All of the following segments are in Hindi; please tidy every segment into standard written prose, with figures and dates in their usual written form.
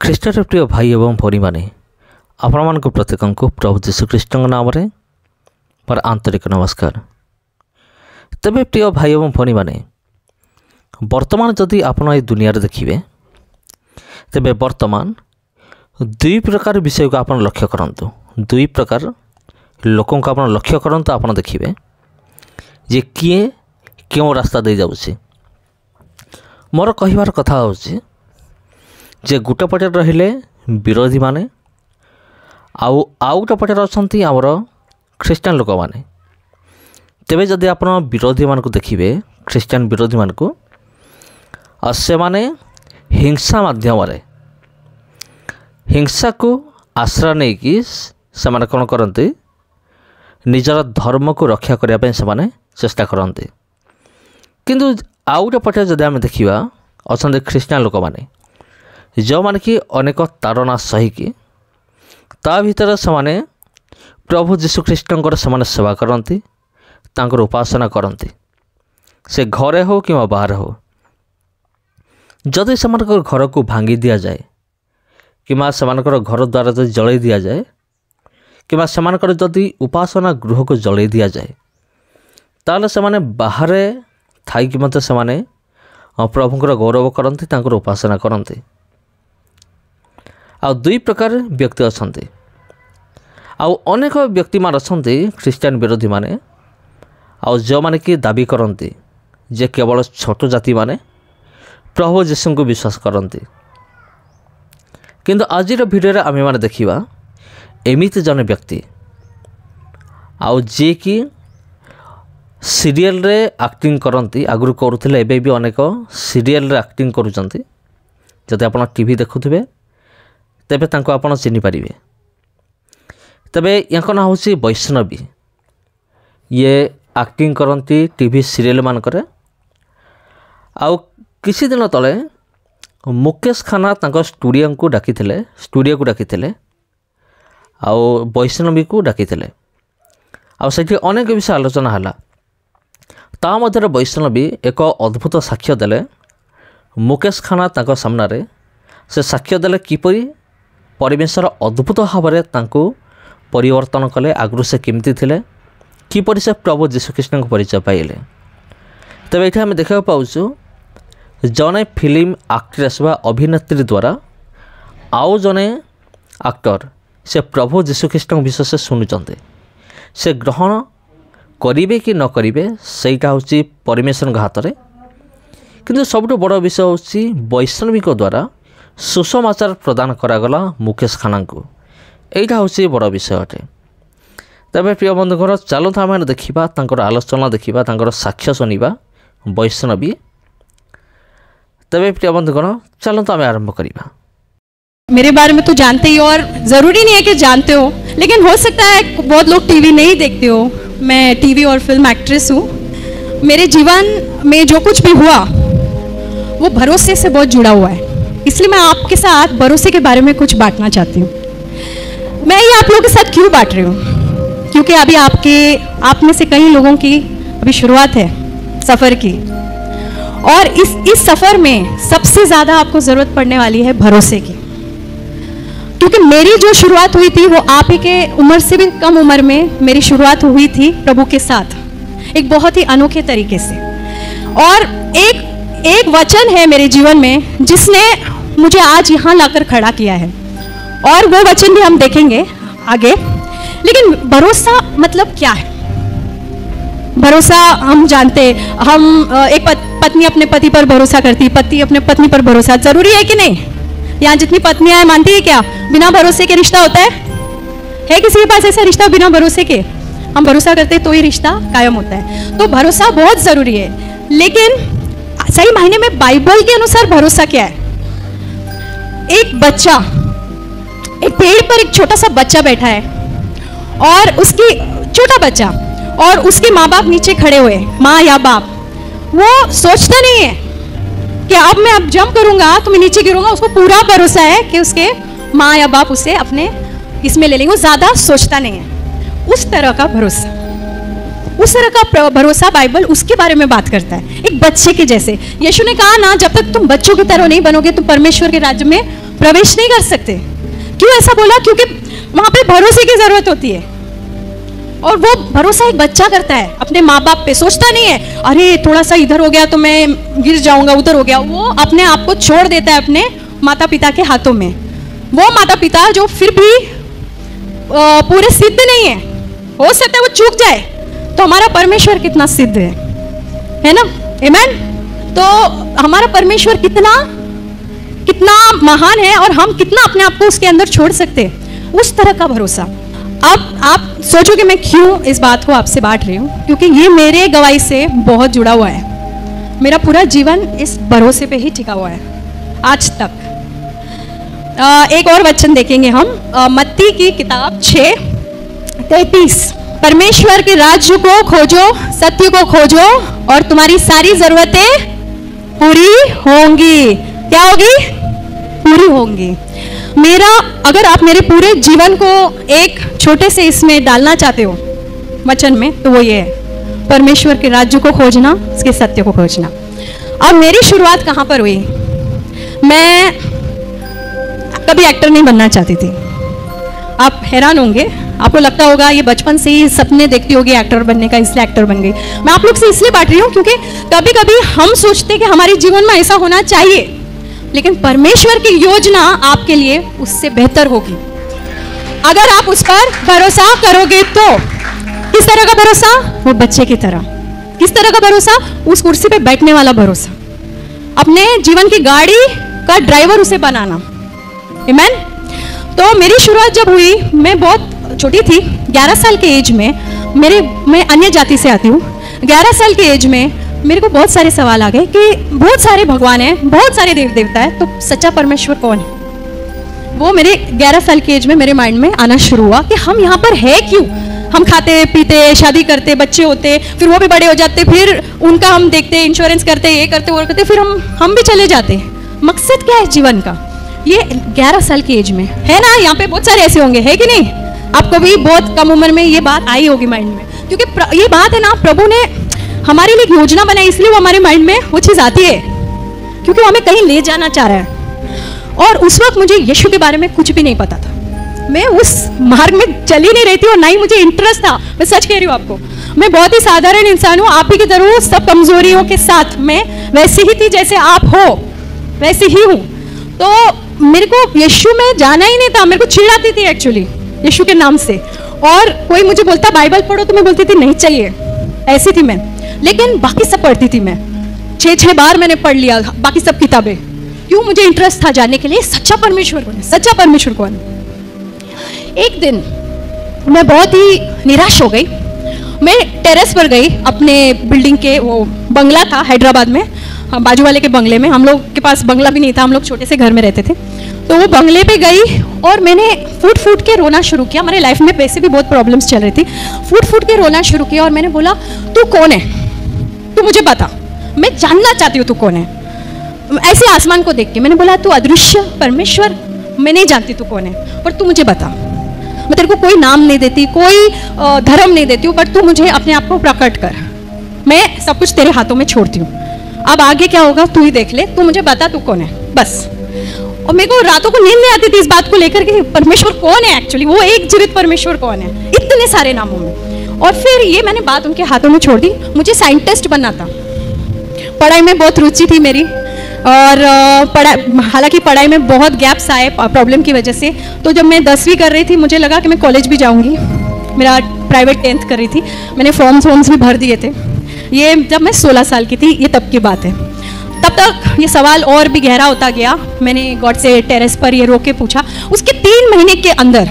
ଖ୍ରୀଷ୍ଟରେ ପ୍ରିୟ ଭାଇ ଏବଂ ଭଉଣୀମାନେ ଆପଣମାନଙ୍କ ପ୍ରତ୍ୟେକଙ୍କୁ ପ୍ରଭୁ ଯୀଶୁଖ୍ରୀଷ୍ଟଙ୍କ ନାମରେ ମୋର ଆନ୍ତରିକ ନମସ୍କାର। ତେବେ ପ୍ରିୟ ଭାଇ ଏବଂ ଭଉଣୀମାନେ, ବର୍ତ୍ତମାନ ଯଦି ଆପଣ ଏ ଦୁନିଆରେ ଦେଖିବେ, ତେବେ ବର୍ତ୍ତମାନ ଦୁଇ ପ୍ରକାର ବିଷୟକୁ ଆପଣ ଲକ୍ଷ୍ୟ କରନ୍ତୁ। ଦୁଇ ପ୍ରକାର ଲୋକଙ୍କୁ ଆପଣ ଲକ୍ଷ୍ୟ କରନ୍ତୁ, ଆପଣ ଦେଖିବେ ଯେ କିଏ କେଉଁ ରାସ୍ତା ଦେଇ ଯାଉଛି। ମୋର କହିବାର କଥା ହେଉଛି ଯେ ଗୋଟେ ପଟେ ରହିଲେ ବିରୋଧୀମାନେ, ଆଉ ଗୋଟେ ପଟରେ ଅଛନ୍ତି ଆମର ଖ୍ରୀଷ୍ଟିଆନ ଲୋକମାନେ। ତେବେ ଯଦି ଆପଣ ବିରୋଧୀମାନଙ୍କୁ ଦେଖିବେ, ଖ୍ରୀଷ୍ଟିଆନ ବିରୋଧୀମାନଙ୍କୁ, ସେମାନେ ହିଂସା ମାଧ୍ୟମରେ, ହିଂସାକୁ ଆଶ୍ରୟ ନେଇକି ସେମାନେ କ'ଣ କରନ୍ତି, ନିଜର ଧର୍ମକୁ ରକ୍ଷା କରିବା ପାଇଁ ସେମାନେ ଚେଷ୍ଟା କରନ୍ତି। କିନ୍ତୁ ଆଉ ଗୋଟେ ପଟେ ଯଦି ଆମେ ଦେଖିବା, ଅଛନ୍ତି ଖ୍ରୀଷ୍ଟିଆନ ଲୋକମାନେ, ଯେଉଁମାନେ କି ଅନେକ ତାଡ଼ନା ସହିକି ତା ଭିତରେ ସେମାନେ ପ୍ରଭୁ ଯୀଶୁଖ୍ରୀଷ୍ଟଙ୍କର ସେମାନେ ସେବା କରନ୍ତି, ତାଙ୍କର ଉପାସନା କରନ୍ତି, ସେ ଘରେ ହେଉ କିମ୍ବା ବାହାରେ ହେଉ। ଯଦି ସେମାନଙ୍କର ଘରକୁ ଭାଙ୍ଗି ଦିଆଯାଏ କିମ୍ବା ସେମାନଙ୍କର ଘର ଦ୍ୱାରା ଯଦି ଜଳେଇ ଦିଆଯାଏ କିମ୍ବା ସେମାନଙ୍କର ଯଦି ଉପାସନା ଗୃହକୁ ଜଳେଇ ଦିଆଯାଏ, ତାହେଲେ ସେମାନେ ବାହାରେ ଥାଇକି ମଧ୍ୟ ସେମାନେ ପ୍ରଭୁଙ୍କର ଗୌରବ କରନ୍ତି, ତାଙ୍କର ଉପାସନା କରନ୍ତି। ଆଉ ଦୁଇ ପ୍ରକାର ବ୍ୟକ୍ତି ଅଛନ୍ତି। ଆଉ ଅନେକ ବ୍ୟକ୍ତିମାନେ ଅଛନ୍ତି ଖ୍ରୀଷ୍ଟିଆନ ବିରୋଧୀମାନେ, ଆଉ ଯେଉଁମାନେ କି ଦାବି କରନ୍ତି ଯେ କେବଳ ଛୋଟ ଜାତିମାନେ ପ୍ରଭୁ ଯୀଶୁଙ୍କୁ ବିଶ୍ୱାସ କରନ୍ତି। କିନ୍ତୁ ଆଜିର ଭିଡ଼ିଓରେ ଆମେମାନେ ଦେଖିବା ଏମିତି ଜଣେ ବ୍ୟକ୍ତି, ଆଉ ଯିଏକି ସିରିଏଲରେ ଆକ୍ଟିଂ କରନ୍ତି, ଆଗରୁ କରୁଥିଲେ, ଏବେ ବି ଅନେକ ସିରିଏଲରେ ଆକ୍ଟିଂ କରୁଛନ୍ତି। ଯଦି ଆପଣ ଟିଭି ଦେଖୁଥିବେ ତେବେ ତାଙ୍କୁ ଆପଣ ଚିହ୍ନିପାରିବେ। ତେବେ ୟାଙ୍କ ନାଁ ହେଉଛି ବୈଷ୍ଣବୀ। ଇଏ ଆକ୍ଟିଂ କରନ୍ତି ଟିଭି ସିରିଏଲ ମାନଙ୍କରେ। ଆଉ କିଛି ଦିନ ତଳେ ମୁକେଶ ଖାନ୍ନା ତାଙ୍କ ଷ୍ଟୁଡ଼ିଓକୁ ଡାକିଥିଲେ, ଆଉ ବୈଷ୍ଣବୀକୁ ଡାକିଥିଲେ। ଆଉ ସେଠି ଅନେକ ବିଷୟ ଆଲୋଚନା ହେଲା। ତା ମଧ୍ୟରେ ବୈଷ୍ଣବୀ ଏକ ଅଦ୍ଭୁତ ସାକ୍ଷ୍ୟ ଦେଲେ ମୁକେଶ ଖାନ୍ନା ତାଙ୍କ ସାମ୍ନାରେ। ସେ ସାକ୍ଷ୍ୟ ଦେଲେ କିପରି ପରମେଶ୍ୱର ଅଦ୍ଭୁତ ଭାବରେ ତାଙ୍କୁ ପରିବର୍ତ୍ତନ କଲେ, ଆଗରୁ ସେ କେମିତି ଥିଲେ, କିପରି ସେ ପ୍ରଭୁ ଯୀଶୁଖ୍ରୀଷ୍ଟଙ୍କ ପରିଚୟ ପାଇଲେ। ତେବେ ଏଠି ଆମେ ଦେଖିବାକୁ ପାଉଛୁ ଜଣେ ଫିଲ୍ମ ଆକ୍ଟ୍ରେସ୍ ବା ଅଭିନେତ୍ରୀ ଦ୍ୱାରା ଆଉ ଜଣେ ଆକ୍ଟର ସେ ପ୍ରଭୁ ଯୀଶୁଖ୍ରୀଷ୍ଟଙ୍କ ବିଷୟ ସେ ଶୁଣୁଛନ୍ତି। ସେ ଗ୍ରହଣ କରିବେ କି ନ କରିବେ ସେଇଟା ହେଉଛି ପରମେଶ୍ୱରଙ୍କ ହାତରେ। କିନ୍ତୁ ସବୁଠୁ ବଡ଼ ବିଷୟ ହେଉଛି ବୈଷ୍ଣବୀଙ୍କ ଦ୍ୱାରା ସୁସମାଚାର ପ୍ରଦାନ କରାଗଲା ମୁକେଶ ଖାନ୍ନାଙ୍କୁ। ଏଇଟା ହେଉଛି ବଡ଼ ବିଷୟ ଅଟେ। ତେବେ ପ୍ରିୟ ବନ୍ଧୁଙ୍କର, ଚାଲନ୍ତୁ ଆମେ ଦେଖିବା ତାଙ୍କର ଆଲୋଚନା, ଦେଖିବା ତାଙ୍କର ସାକ୍ଷ୍ୟ ଶୁଣିବା ବୈଷ୍ଣବୀ। ତେବେ ପ୍ରିୟ ବନ୍ଧୁଗଣ, ଚାଲନ୍ତୁ ଆମେ आरंभ करिबा। मेरे बारे में तो जानते ही, और ज़रूरी नहीं है कि जानते हो, लेकिन हो सकता है बहुत लोग टीवी नहीं देखते हो। मैं टीवी और फिल्म एक्ट्रेस हूँ। मेरे जीवन में जो कुछ भी हुआ वो भरोसे से बहुत जुड़ा हुआ है, इसलिए मैं आपके साथ भरोसे के बारे में कुछ बांटना चाहती हूँ। मैं ये आप लोगों के साथ क्यों बांट रही हूँ, क्योंकि अभी आप में से कई लोगों की अभी शुरुआत है सफ़र की, और इस सफ़र में सबसे ज़्यादा आपको ज़रूरत पड़ने वाली है भरोसे की। क्योंकि मेरी जो शुरुआत हुई थी वो आप ही के उम्र से भी कम उम्र में मेरी शुरुआत हुई थी प्रभु के साथ, एक बहुत ही अनोखे तरीके से। और एक वचन है मेरे जीवन में जिसने मुझे आज यहाँ लाकर खड़ा किया है, और वो वचन भी हम देखेंगे आगे। लेकिन भरोसा मतलब क्या है? भरोसा हम जानते, हम एक पत्नी अपने पति पर भरोसा करती, पति अपने पत्नी पर भरोसा, जरूरी है कि नहीं? यहाँ जितनी पत्नियां हैं मानती है क्या बिना भरोसे के रिश्ता होता है? किसी के पास ऐसा रिश्ता बिना भरोसे के? हम भरोसा करते तो ही रिश्ता कायम होता है। तो भरोसा बहुत जरूरी है। लेकिन सही मायने में बाइबल के अनुसार भरोसा क्या है? एक बच्चा, एक पेड़ पर एक छोटा सा बच्चा बैठा है, और उसकी छोटा बच्चा और उसके माँ बाप नीचे खड़े हुए, माँ या बाप, वो सोचता नहीं है कि अब मैं जंप करूंगा तो मैं नीचे गिरूंगा। उसको पूरा भरोसा है कि उसके माँ या बाप उसे अपने इसमें ले लेंगे। वो ज़्यादा सोचता नहीं है। उस तरह का भरोसा बाइबल उसके बारे में बात करता है, एक बच्चे के जैसे। यीशु ने कहा ना, जब तक तुम बच्चों की तरह नहीं बनोगे तुम परमेश्वर के राज्य में प्रवेश नहीं कर सकते। क्यों ऐसा बोला? क्योंकि वहां पे भरोसे की जरूरत होती है, और वो भरोसा एक बच्चा करता है अपने माँ बाप पे। सोचता नहीं है अरे थोड़ा सा इधर हो गया तो मैं गिर जाऊंगा, उधर हो गया। वो अपने आप को छोड़ देता है अपने माता पिता के हाथों में। वो माता पिता जो फिर भी पूरे सिद्ध नहीं है, हो सकता है वो चूक जाए, तो हमारा परमेश्वर कितना सिद्ध है ना? आमेन। तो हमारा परमेश्वर कितना कितना महान है, और हम कितना अपने आप को उसके अंदर छोड़ सकते हैं, उस तरह का भरोसा। अब आप सोचोगे मैं क्यों इस बात को आपसे बांट रही हूँ, क्योंकि ये मेरे गवाही से बहुत जुड़ा हुआ है। मेरा पूरा जीवन इस भरोसे पे ही टिका हुआ है आज तक। एक और वचन देखेंगे हम, मत्ती की किताब 6:33। परमेश्वर के राज्य को खोजो, सत्य को खोजो, और तुम्हारी सारी जरूरतें पूरी होंगी। क्या होगी? पूरी होंगी। मेरा, अगर आप मेरे पूरे जीवन को एक छोटे से इसमें डालना चाहते हो वचन में, तो वो ये है, परमेश्वर के राज्य को खोजना, उसके सत्य को खोजना। अब मेरी शुरुआत कहाँ पर हुई? मैं कभी एक्टर नहीं बनना चाहती थी। आप हैरान होंगे, आपको लगता होगा ये बचपन से ही सपने देखती होगी एक्टर बनने का, इसलिए एक्टर बन गई। मैं आप लोग से इसलिए बांट रही हूँ क्योंकि कभी कभी हम सोचते हैं कि हमारे जीवन में ऐसा होना चाहिए, लेकिन परमेश्वर की योजना आपके लिए उससे बेहतर होगी अगर आप उस पर भरोसा करोगे। तो किस तरह का भरोसा? वो बच्चे की तरह। किस तरह का भरोसा? उस कुर्सी पे बैठने वाला भरोसा, अपने जीवन की गाड़ी का ड्राइवर उसे बनाना। आमेन। तो मेरी शुरुआत जब हुई, मैं बहुत छोटी थी, 11 साल के एज में। मैं अन्य जाति से आती हूँ। 11 साल के एज में मेरे को बहुत सारे सवाल आ गए कि बहुत सारे भगवान हैं, बहुत सारे देव देवता है, तो सच्चा परमेश्वर कौन है? वो मेरे 11 साल की एज में मेरे माइंड में आना शुरू हुआ कि हम यहाँ पर है क्यों? हम खाते पीते, शादी करते, बच्चे होते, फिर वो भी बड़े हो जाते, फिर उनका हम देखते, इंश्योरेंस करते, ये करते, वो करते, फिर हम भी चले जाते। मकसद क्या है जीवन का? ये 11 साल की एज में है ना। यहाँ पे बहुत सारे ऐसे होंगे, है कि नहीं? आपको भी बहुत कम उम्र में ये बात आई होगी माइंड में, क्योंकि ये बात है ना, प्रभु ने हमारे लिए एक योजना बनाई, इसलिए वो हमारे माइंड में वो चीज़ आती है, क्योंकि वो हमें कहीं ले जाना चाह रहा है। और उस वक्त मुझे यीशु के बारे में कुछ भी नहीं पता था। मैं उस मार्ग में चली नहीं रही थी, और ना ही मुझे इंटरेस्ट था। मैं सच कह रही हूँ आपको, मैं बहुत ही साधारण इंसान हूँ, आप ही की तरह सब कमजोरियों के साथ। मैं वैसी ही थी जैसे आप हो, वैसी ही हूँ। तो मेरे को यीशु में जाना ही नहीं था। मेरे को चिढ़ आती थी एक्चुअली यीशु के नाम से, और कोई मुझे बोलता बाइबल पढ़ो तो मैं बोलती थी नहीं चाहिए, ऐसी थी मैं। लेकिन बाकी सब पढ़ती थी मैं, 6 बार मैंने पढ़ लिया बाकी सब किताबें। क्यों? मुझे इंटरेस्ट था जानने के लिए सच्चा परमेश्वर कौन है, सच्चा परमेश्वर कौन है। एक दिन मैं बहुत ही निराश हो गई। मैं टेरेस पर गई, अपने बिल्डिंग के, वो बंगला था हैदराबाद में, बाजू वाले के बंगले में। हम लोग के पास बंगला भी नहीं था, हम लोग छोटे से घर में रहते थे। तो वो बंगले पे गई और मैंने फूट फूट के रोना शुरू किया। हमारे लाइफ में वैसे भी बहुत प्रॉब्लम्स चल रही थी। फूट फूट के रोना शुरू किया और मैंने बोला तू कौन है, तू मुझे बता, मैं जानना चाहती हूँ तू कौन है। ऐसे आसमान को देख के मैंने बोला तू अदृश्य परमेश्वर, मैं नहीं जानती तू कौन है, पर तू मुझे बता। मैं तेरे को कोई नाम नहीं देती, कोई धर्म नहीं देती हूँ, पर तू मुझे अपने आप को प्रकट कर, मैं सब कुछ तेरे हाथों में छोड़ती हूँ। अब आगे क्या होगा तू ही देख ले, तू मुझे बता तू कौन है बस। और मेरे को रातों को नींद नहीं आती थी इस बात को लेकर कि परमेश्वर कौन है एक्चुअली, वो एक जीवित परमेश्वर कौन है इतने सारे नामों में। और फिर ये मैंने बात उनके हाथों में छोड़ दी। मुझे साइंटिस्ट बनना था, पढ़ाई में बहुत रुचि थी मेरी, और हालांकि पढ़ाई में बहुत गैप्स आए प्रॉब्लम की वजह से। तो जब मैं 10वीं कर रही थी मुझे लगा कि मैं कॉलेज भी जाऊंगी। मेरा प्राइवेट 10th कर रही थी, मैंने फॉर्म्स भी भर दिए थे। ये जब मैं 16 साल की थी, ये तब की बात है। तब तक ये सवाल और भी गहरा होता गया। मैंने गॉड से टेरेस पर ये रोक के पूछा। उसके 3 महीने के अंदर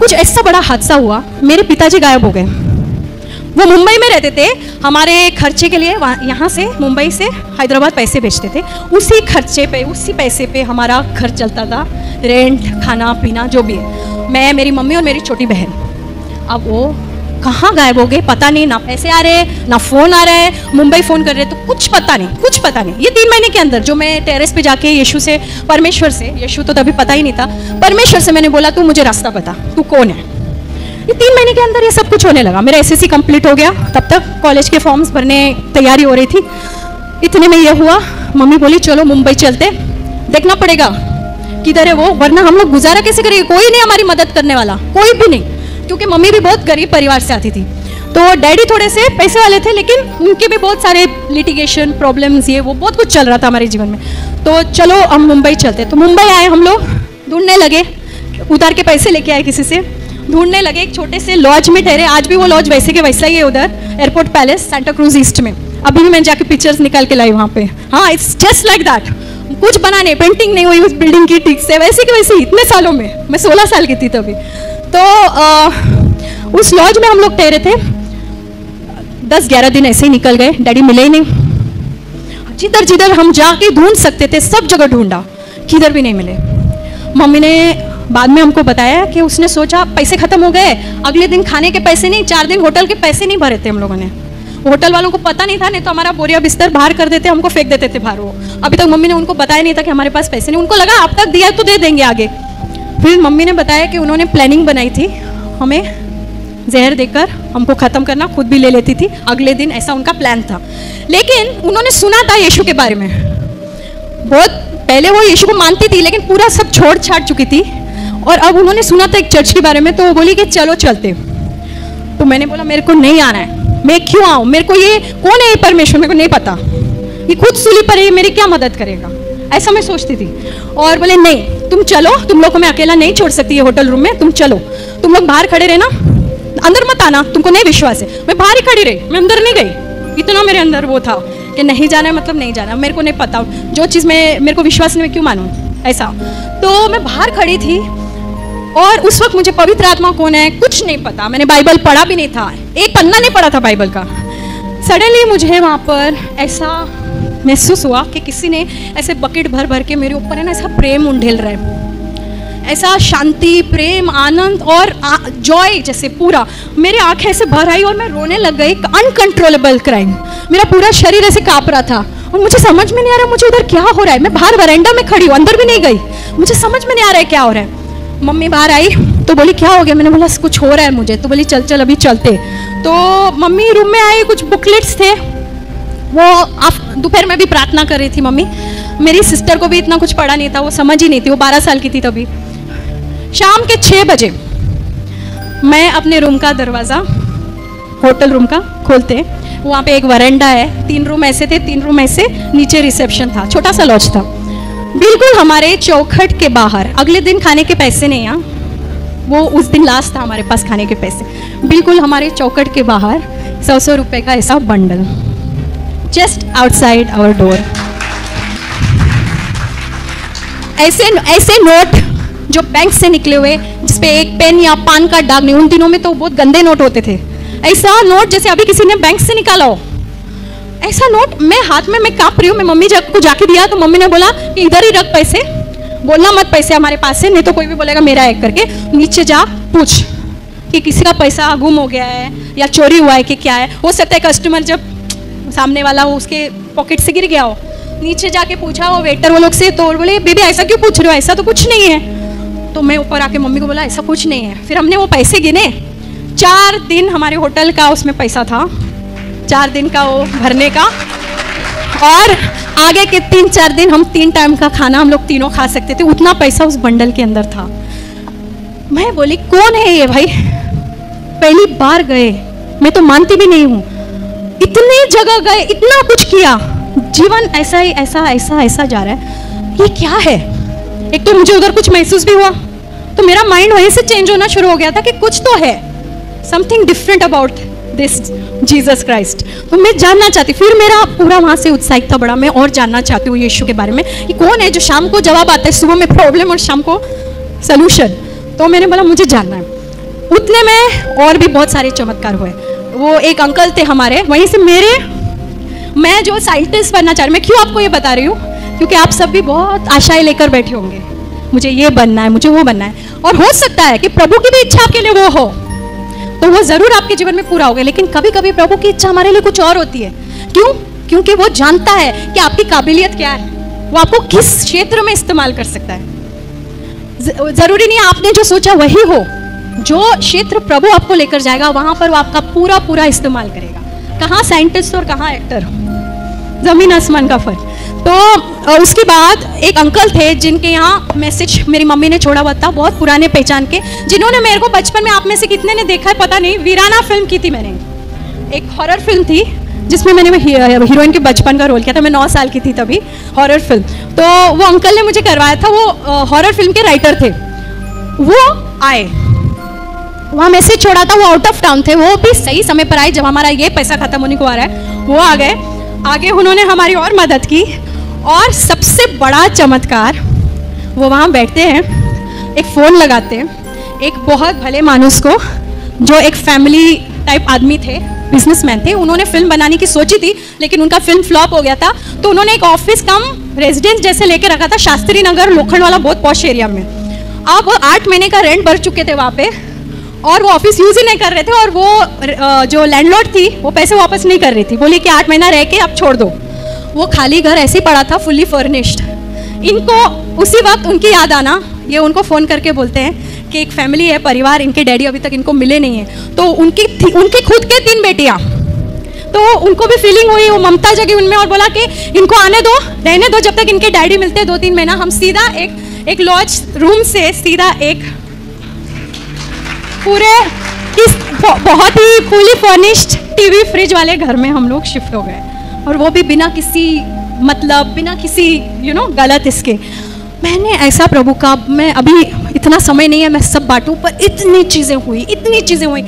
कुछ ऐसा बड़ा हादसा हुआ, मेरे पिताजी गायब हो गए। वो मुंबई में रहते थे, हमारे खर्चे के लिए यहाँ से मुंबई से हैदराबाद पैसे भेजते थे। उसी खर्चे पे, उसी पैसे पे हमारा खर्च चलता था, रेंट, खाना पीना जो भी है। मैं, मेरी मम्मी और मेरी छोटी बहन। अब वो कहाँ गायब हो गए पता नहीं, ना पैसे आ रहे ना फ़ोन आ रहा है, मुंबई फ़ोन कर रहे तो कुछ पता नहीं, कुछ पता नहीं। ये 3 महीने के अंदर जो मैं टेरेस पे जाके यीशु से, परमेश्वर से, यीशु तो तभी पता ही नहीं था, परमेश्वर से मैंने बोला तू मुझे रास्ता बता, तू कौन है। ये 3 महीने के अंदर ये सब कुछ होने लगा। मेरा SSC कंप्लीट हो गया, तब तक कॉलेज के फॉर्म्स भरने तैयारी हो रही थी। इतने में ये हुआ, मम्मी बोली चलो मुंबई चलते, देखना पड़ेगा किधर है वो, वरना हम लोग गुजारा कैसे करेंगे, कोई नहीं हमारी मदद करने वाला, कोई भी नहीं, क्योंकि मम्मी भी बहुत गरीब परिवार से आती थी। तो डैडी थोड़े से पैसे वाले थे, लेकिन उनके भी बहुत सारे लिटिगेशन प्रॉब्लम्स, ये वो बहुत कुछ चल रहा था हमारे जीवन में। तो चलो हम मुंबई चलते। तो मुंबई आए हम लोग, ढूंढने लगे, उधार के पैसे लेके आए किसी से, ढूंढने लगे, एक छोटे से लॉज में ठहरे। आज भी वो लॉज वैसे के वैसा ही है उधर, airport palace, Santa cruise east में। अभी भी मैं जाके पिक्चर्स निकाल के लाई वहाँ पे। हाँ, इट्स जस्ट लाइक दैट, कुछ बना नहीं, पेंटिंग नहीं हुई उस बिल्डिंग की ठीक से, वैसे की वैसे इतने सालों में। मैं 16 साल की थी तभी। तो उस लॉज में हम लोग ठहरे थे। 10-11 दिन ऐसे ही निकल गए, डैडी मिले ही नहीं। जिधर जिधर हम जाके ढूंढ सकते थे सब जगह ढूंढा, किधर भी नहीं मिले। मम्मी ने बाद में हमको बताया कि उसने सोचा पैसे खत्म हो गए, अगले दिन खाने के पैसे नहीं, 4 दिन होटल के पैसे नहीं भरे थे हम लोगों ने। होटल वालों को पता नहीं था, नहीं तो हमारा बोरिया बिस्तर बाहर कर देते, हमको फेंक देते थे बाहर। वो अभी तक मम्मी ने उनको बताया नहीं था कि हमारे पास पैसे नहीं, उनको लगा अब तक दिया तो दे देंगे आगे। फिर मम्मी ने बताया कि उन्होंने प्लानिंग बनाई थी हमें जहर देकर हमको ख़त्म करना, खुद भी ले लेती थी अगले दिन, ऐसा उनका प्लान था। लेकिन उन्होंने सुना था यीशु के बारे में, बहुत पहले वो यीशु को मानती थी, लेकिन पूरा सब छोड़ छाड़ चुकी थी। और अब उन्होंने सुना था एक चर्च के बारे में, तो वो बोली कि चलो चलते। तो मैंने बोला मेरे को नहीं आना है, मैं क्यों आऊँ, मेरे को ये कौन है ये परमेश्वर, मेरे को नहीं पता, ये खुद सूली पर है, मेरी क्या मदद करेगा, ऐसा मैं सोचती थी। और बोले नहीं तुम चलो, तुम लोग को मैं अकेला नहीं छोड़ सकती है होटल रूम में, तुम चलो, तुम लोग बाहर खड़े रहना, अंदर मत आना, तुमको नहीं विश्वास है। मैं बाहर ही खड़ी रही, मैं अंदर नहीं गई। इतना मेरे अंदर वो था कि नहीं जाना है मतलब नहीं जाना, मेरे को नहीं पता, जो चीज़ में मेरे को विश्वास नहीं, मैं क्यों मानूँ ऐसा। तो मैं बाहर खड़ी थी और उस वक्त मुझे पवित्र आत्मा कौन है कुछ नहीं पता, मैंने बाइबल पढ़ा भी नहीं था, एक पन्ना नहीं पढ़ा था बाइबल का। सडनली मुझे वहाँ पर ऐसा महसूस हुआ कि किसी ने ऐसे बकेट भर भर के मेरे ऊपर है ना ऐसा प्रेम उंडेल रहा है, ऐसा शांति, प्रेम, आनंद और जॉय जैसे पूरा मेरे आंखें ऐसे भर आई और मैं रोने लग गई। अनकंट्रोलेबल क्राइम, मेरा पूरा शरीर ऐसे काँप रहा था और मुझे समझ में नहीं आ रहा मुझे उधर क्या हो रहा है। मैं बाहर वरांडा में खड़ी हूँ, अंदर भी नहीं गई, मुझे समझ में नहीं आ रहा है क्या हो रहा है। मम्मी बाहर आई तो बोली क्या हो गया, मैंने बोला कुछ हो रहा है मुझे। तो बोली चल चल अभी चलते। तो मम्मी रूम में आई, कुछ बुकलेट्स थे, वो दोपहर में भी प्रार्थना कर रही थी मम्मी। मेरी सिस्टर को भी इतना कुछ पढ़ा नहीं था, वो समझ ही नहीं थी, वो 12 साल की थी तभी। शाम के 6 बजे मैं अपने रूम का दरवाज़ा, होटल रूम का खोलते, वहाँ पे एक वरांडा है, 3 रूम ऐसे थे, 3 रूम ऐसे, नीचे रिसेप्शन था, छोटा सा लॉज था, बिल्कुल हमारे चौखट के बाहर। अगले दिन खाने के पैसे नहीं, यहाँ वो उस दिन लास्ट था हमारे पास खाने के पैसे, बिल्कुल हमारे चौखट के बाहर 100 रुपए का ऐसा bundle, just outside our door. ऐसे नोट जो बैंक से निकले हुए, जिसपे एक पेन या पान का दाग नहीं, उन दिनों में तो बहुत गंदे नोट होते थे, ऐसा नोट जैसे अभी किसी ने बैंक से निकाला हो, ऐसा नोट मैं हाथ में, मैं कांप रही हूँ। मैं मम्मी को जाके दिया तो मम्मी ने बोला कि इधर ही रख पैसे, बोलना मत पैसे हमारे पास से, नहीं तो कोई भी बोलेगा मेरा है करके, नीचे जा पूछ कि किसी का पैसा गुम हो गया है या चोरी हुआ है कि क्या है। हो सकता है कस्टमर जब सामने वाला हो उसके पॉकेट से गिर गया हो। नीचे जाके पूछा वो वेटर वो लोग से, तो बोले बेबी ऐसा क्यों पूछ रहे हो, ऐसा तो कुछ नहीं है। तो मैं ऊपर आके मम्मी को बोला ऐसा कुछ नहीं है। फिर हमने वो पैसे गिने, 4 दिन हमारे होटल का उसमें पैसा था, 4 दिन का वो भरने का, और आगे के 3-4 दिन हम 3 टाइम का खाना हम लोग तीनों खा सकते थे, उतना पैसा उस बंडल के अंदर था। मैं बोली कौन है ये भाई, पहली बार गए, मैं तो मानती भी नहीं हूँ, इतने जगह गए, इतना कुछ किया, जीवन ऐसा ही ऐसा जा रहा है, ये क्या है। एक तो मुझे उधर कुछ महसूस भी हुआ, तो मेरा माइंड वहीं से चेंज होना शुरू हो गया था कि कुछ तो है, something different about this Jesus Christ. तो मैं जानना चाहती, फिर मेरा पूरा वहाँ से उत्साहित था बड़ा, मैं और जानना चाहती हूँ यीशु के बारे में कि कौन है जो शाम को जवाब आता है, सुबह में प्रॉब्लम और शाम को सलूशन। तो मैंने बोला मुझे जानना है। उतने में और भी बहुत सारे चमत्कार हुए। वो एक अंकल थे हमारे वहीं से, मैं जो साइंटिस्ट बनना चाह रही, मैं क्यों आपको ये बता रही हूँ क्योंकि आप सब भी बहुत आशाएं लेकर बैठे होंगे, मुझे ये बनना है, मुझे वो बनना है, और हो सकता है कि प्रभु की भी इच्छा आपके लिए वो हो, तो वो जरूर आपके जीवन में पूरा होगा। लेकिन कभी कभी प्रभु की इच्छा हमारे लिए कुछ और होती है। क्यों? क्योंकि वो जानता है कि आपकी काबिलियत क्या है, वो आपको किस क्षेत्र में इस्तेमाल कर सकता है। जरूरी नहीं आपने जो सोचा वही हो, जो क्षेत्र प्रभु आपको लेकर जाएगा वहां पर वो आपका पूरा इस्तेमाल करेगा। कहाँ साइंटिस्ट और कहाँ एक्टर, जमीन आसमान का फर्क। तो उसके बाद एक अंकल थे जिनके यहाँ मैसेज मेरी मम्मी ने छोड़ा हुआ था, बहुत पुराने पहचान के, जिन्होंने मेरे को बचपन में, आप में से कितने ने देखा है पता नहीं, वीराना फिल्म की थी मैंने, एक हॉरर फिल्म थी जिसमें मैंने हीरोइन के बचपन का रोल किया था। मैं 9 साल की थी तभी, हॉरर फिल्म। तो वो अंकल ने मुझे करवाया था, वो हॉरर फिल्म के राइटर थे। वो आए, वहाँ मैसेज छोड़ा था, वो आउट ऑफ टाउन थे, वो भी सही समय पर आए जब हमारा ये पैसा खत्म होने को आ रहा है। वो आ गए, आगे उन्होंने हमारी और मदद की। और सबसे बड़ा चमत्कार, वो वहाँ बैठते हैं, एक फ़ोन लगाते हैं, एक बहुत भले मानुस को, जो एक फैमिली टाइप आदमी थे, बिजनेसमैन थे, उन्होंने फिल्म बनाने की सोची थी लेकिन उनका फिल्म फ्लॉप हो गया था। तो उन्होंने एक ऑफिस कम रेजिडेंस जैसे लेके रखा था शास्त्री नगर, लोखंड वाला, बहुत पॉश एरिया में। अब 8 महीने का रेंट भर चुके थे वहाँ पे, और वो ऑफिस यूज़ ही नहीं कर रहे थे, और वो जो लैंडलॉर्ड थी वो पैसे वापस नहीं कर रही थी, बोली कि 8 महीना रह के अब छोड़ दो। वो खाली घर ऐसे ही पड़ा था, फुल्ली फर्निश्ड। इनको उसी वक्त उनकी याद आना, ये उनको फ़ोन करके बोलते हैं कि एक फैमिली है, परिवार, इनके डैडी अभी तक इनको मिले नहीं है। तो उनकी खुद के 3 बेटियाँ, तो उनको भी फीलिंग हुई, वो ममता जगी उनमें, और बोला कि इनको आने दो, रहने दो, जब तक इनके डैडी मिलते 2-3 महीना। हम सीधा एक लॉज रूम से सीधा एक पूरे बहुत ही फुली फर्निश्ड टीवी फ्रिज वाले घर में हम लोग शिफ्ट हो गए, और वो भी बिना किसी मतलब, बिना किसी गलत इसके। मैंने ऐसा प्रभु का, मैं अभी इतना समय नहीं है मैं सब बांटूं, पर इतनी चीज़ें हुई,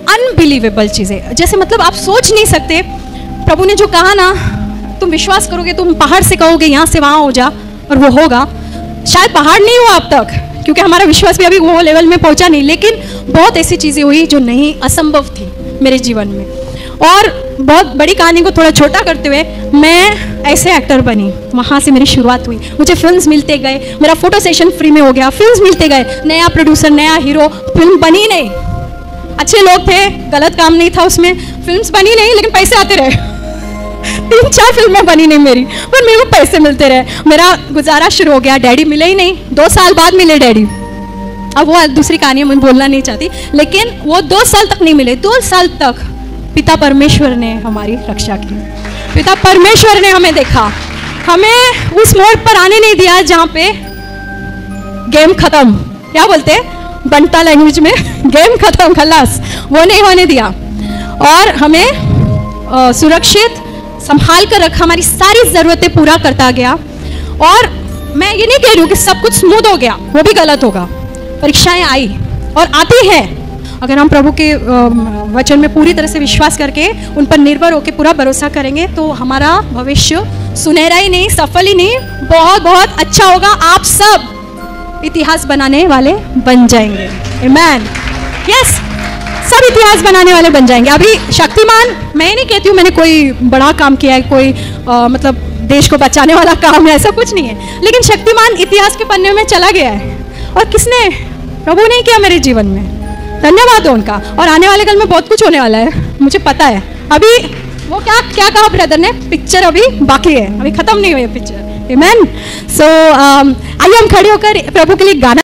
अनबिलीवेबल चीज़ें, जैसे मतलब आप सोच नहीं सकते। प्रभु ने जो कहा ना, तुम विश्वास करोगे, तुम पहाड़ से कहोगे यहाँ से वहाँ हो जा, और वो होगा। शायद पहाड़ नहीं हुआ अब तक, क्योंकि हमारा विश्वास भी अभी वो लेवल में पहुँचा नहीं, लेकिन बहुत ऐसी चीज़ें हुई जो नहीं, असंभव थी मेरे जीवन में। और बहुत बड़ी कहानी को थोड़ा छोटा करते हुए, मैं ऐसे एक्टर बनी, वहाँ से मेरी शुरुआत हुई। मुझे फिल्म्स मिलते गए, मेरा फोटो सेशन फ्री में हो गया, फिल्म्स मिलते गए, नया प्रोड्यूसर, नया हीरो, फिल्म बनी नहीं, अच्छे लोग थे, गलत काम नहीं था उसमें, फिल्म्स बनी नहीं लेकिन पैसे आते रहे। 3-4 फिल्में बनी नहीं मेरी, पर मेरे को पैसे मिलते रहे, मेरा गुजारा शुरू हो गया। डैडी मिले ही नहीं, 2 साल बाद मिले डैडी। अब वो दूसरी कहानी मैं बोलना नहीं चाहती, लेकिन वो 2 साल तक नहीं मिले। 2 साल तक पिता परमेश्वर ने हमारी रक्षा की, पिता परमेश्वर ने हमें देखा, हमें उस मोड़ पर आने नहीं दिया जहाँ पे गेम खत्म, क्या बोलते हैं बंटा लैंग्वेज में, गेम खत्म, खलास, वो नहीं होने दिया, और हमें सुरक्षित संभाल कर रखा, हमारी सारी ज़रूरतें पूरा करता गया। और मैं ये नहीं कह रही हूँ कि सब कुछ स्मूथ हो गया, वो भी गलत होगा। परीक्षाएं आई और आती है, अगर हम प्रभु के वचन में पूरी तरह से विश्वास करके उन पर निर्भर होकर पूरा भरोसा करेंगे, तो हमारा भविष्य सुनहरा ही नहीं, सफल ही नहीं, बहुत बहुत अच्छा होगा। आप सब इतिहास बनाने वाले बन जाएंगे, आमीन, यस, सब इतिहास बनाने वाले बन जाएंगे। अभी शक्तिमान, मैं नहीं कहती हूँ मैंने कोई बड़ा काम किया है, कोई मतलब देश को बचाने वाला काम है, ऐसा कुछ नहीं है, लेकिन शक्तिमान इतिहास के पन्ने में चला गया है, और किसने? प्रभु ने किया मेरे जीवन में, धन्यवाद हो उनका। और आने वाले कल में बहुत कुछ होने वाला है, मुझे पता है। अभी वो क्या कहा ब्रदर ने, पिक्चर अभी बाकी है, अभी खत्म नहीं हुई है पिक्चर, आमीन। सो आइए हम खड़े होकर प्रभु के लिए गाना